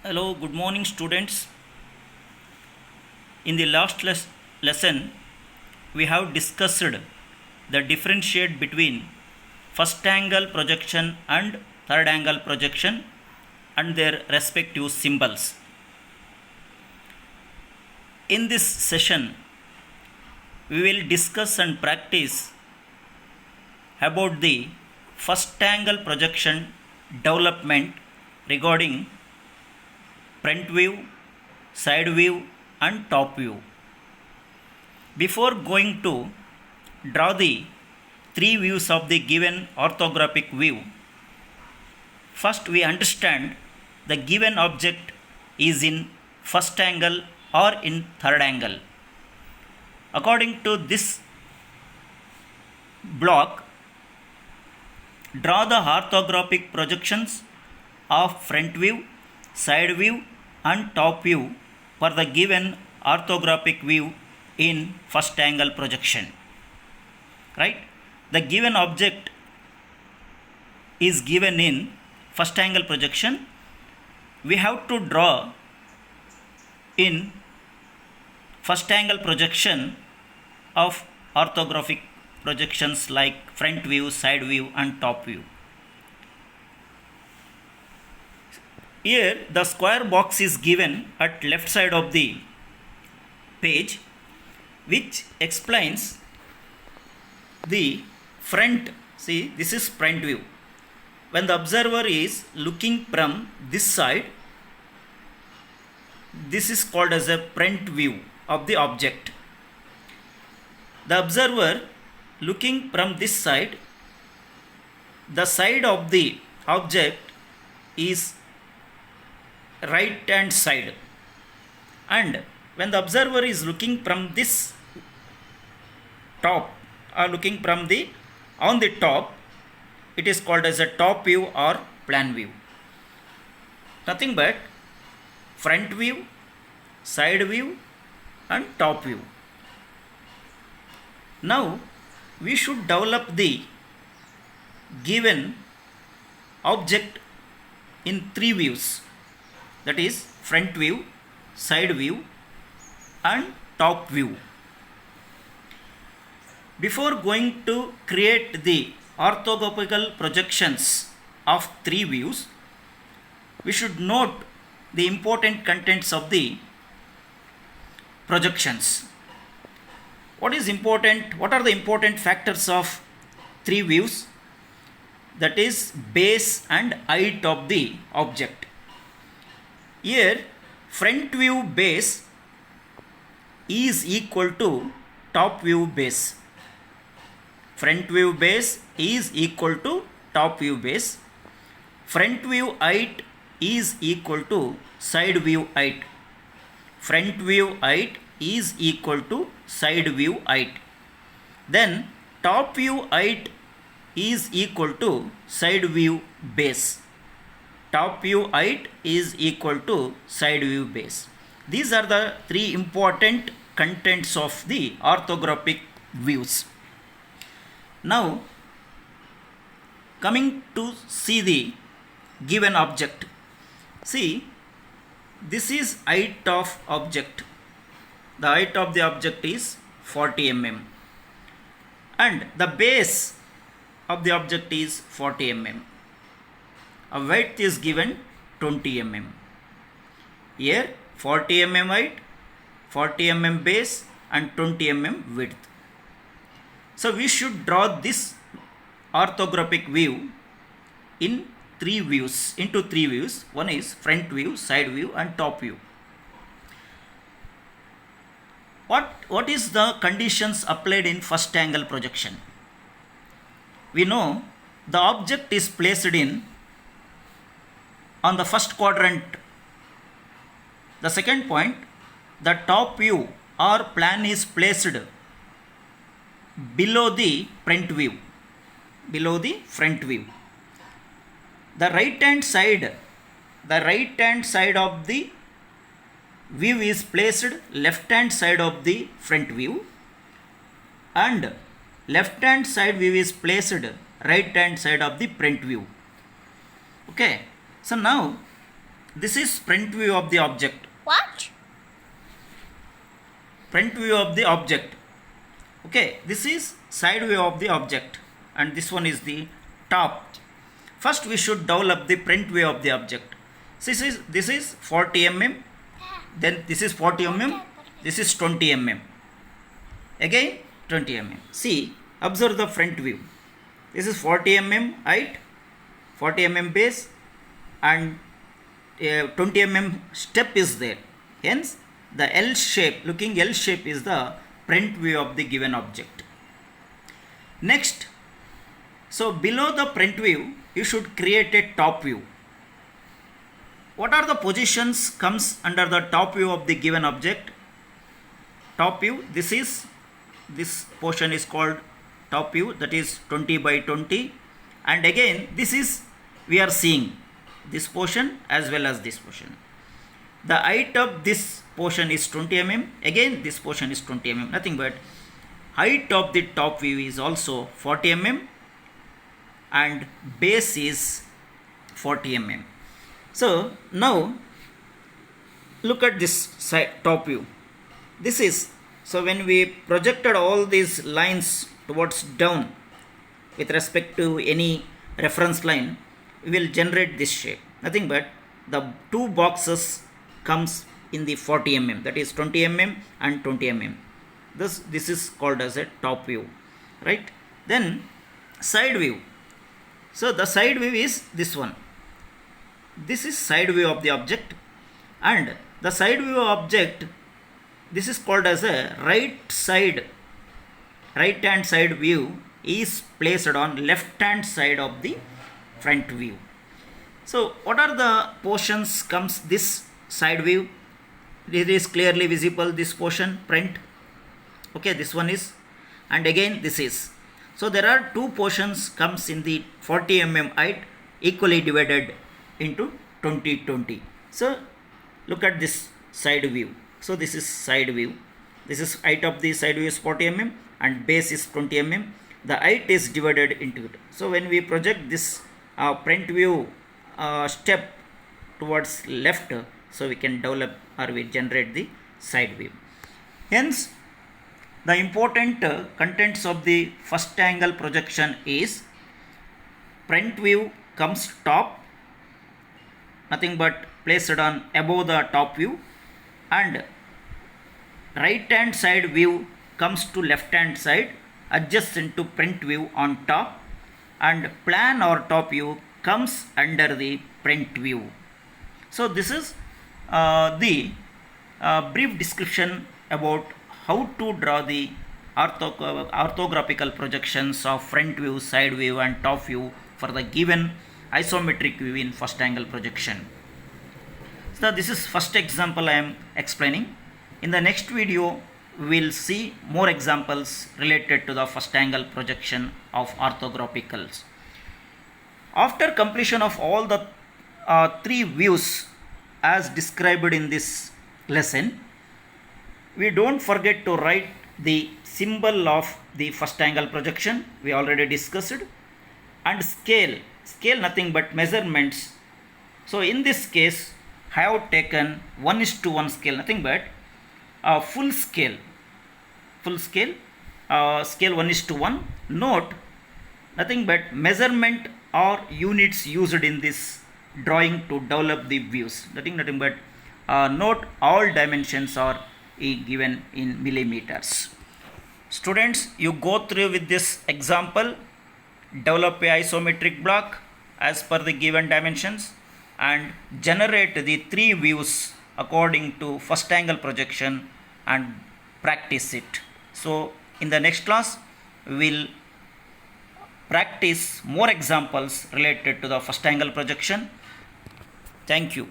Hello, good morning, students. In the last lesson, we have discussed the differentiate between first angle projection and third angle projection and their respective symbols. In this session, we will discuss and practice about the first angle projection development regarding front view, side view and top view. Before going to draw the three views of the given orthographic view, first we understand the given object is in first angle or in third angle. According to this block, draw the orthographic projections of front view, side view and top view for the given orthographic view in first angle projection. Right? The given object is given in first angle projection. We have to draw in first angle projection of orthographic projections like front view, side view and top view. Here the square box is given at left side of the page, which explains the front. See, this is front view. When the observer is looking from this side, this is called as a front view of the object. The observer looking from this side, the side of the object is right hand side, and when the observer is looking from this top or looking from the on the top, it is called as a top view or plan view. Nothing but front view, side view and top view. Now we should develop the given object in three views, that is front view, side view and top view. Before going to create the orthographical projections of three views, we should note the important contents of the projections. What is important? What are the important factors of three views? That is base and height of the object. Here front view base is equal to top view base. Front view base is equal to top view base. Front view height is equal to side view height. Front view height is equal to side view height. Then top view height is equal to side view base. Top view height is equal to side view base. These are the three important contents of the orthographic views. Now coming to see the given object. See, this is height of object. The height of the object is 40 mm and the base of the object is 40 mm. A width is given 20 mm. Here 40 mm height, 40 mm base and 20 mm width. So we should draw this orthographic view in three views, into three views. One is front view, side view and top view. What is the conditions applied in first angle projection? We know the object is placed in on the first quadrant. The second point, the top view or plan is placed below the front view. Below the front view. The right hand side of the view is placed left hand side of the front view, and left hand side view is placed right hand side of the front view. Okay, so now this is front view of the object. What? Front view of the object. Okay, this is side view of the object, and this one is the top. First we should develop the front view of the object. This is 40 mm, then this is 40 mm, this is 20 mm, again 20 mm. See, observe the front view. This is 40 mm height, 40 mm base, and 20 mm step is there. Hence the L shape, looking L shape, is the front view of the given object. Next, so below the front view you should create a top view. What are the positions comes under the top view of the given object? Top view, this portion is called top view, that is 20 by 20, and again this is, we are seeing this portion as well as this portion. The height of this portion is 20 mm, again this portion is 20 mm, nothing but height of the top view is also 40 mm and base is 40 mm. So now look at this side, top view. This is, so when we projected all these lines towards down with respect to any reference line, we will generate this shape. Nothing but the two boxes comes in the 40 mm, that is 20 mm and 20 mm. This is called as a top view, right? Then side view. So the side view is this one. This is side view of the object, and the side view object, this is called as a right hand side view is placed on left hand side of the front view. So what are the portions comes this side view? It is clearly visible, this portion front. Okay, this one is, and again this is. So there are two portions comes in the 40 mm height, equally divided into 20. So look at this side view. So this is side view. This is height of the side view is 40 mm and base is 20 mm. The height is divided into it. So when we project this front view step towards left, so we can develop or we generate the side view. Hence the important contents of the first angle projection is front view comes top, nothing but placed on above the top view, and right hand side view comes to left hand side adjacent to front view on top, and plan or top view comes under the front view. So this is the brief description about how to draw the orthographical projections of front view, side view and top view for the given isometric view in first angle projection. So this is first example I am explaining. In the next video we will see more examples related to the first angle projection of orthographicals. After completion of all the three views as described in this lesson, we don't forget to write the symbol of the first angle projection, we already discussed, and scale nothing but measurements. So in this case I have taken 1:1 scale, nothing but full scale, scale 1:1. Note nothing but measurement or units used in this drawing to develop the views, nothing but note all dimensions are given in millimeters. Students, you go through with this example, develop a isometric block as per the given dimensions and generate the three views according to first angle projection and practice it. So in the next class we will practice more examples related to the first angle projection. Thank you.